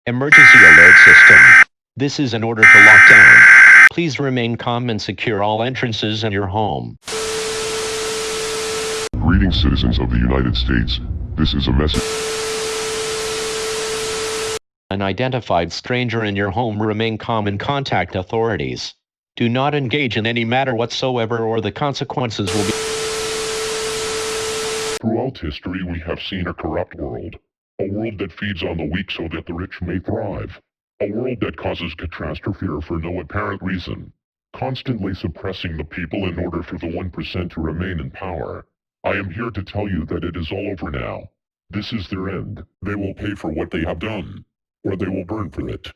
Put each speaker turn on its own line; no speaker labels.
Emergency alert system. This is an order to lock down. Please remain calm and secure all entrances in your home.
Greetings, citizens of the United States. This is a message.
An identified stranger in your home. Remain calm and contact authorities. Do not engage in any matter whatsoever or the consequences will be.
Throughout history, we have seen a corrupt world. A world that feeds on the weak so that the rich may thrive. A world that causes catastrophe for no apparent reason. Constantly suppressing the people in order for the 1% to remain in power. I am here to tell you that it is all over now. This is their end. They will pay for what they have done. Or they will burn for it.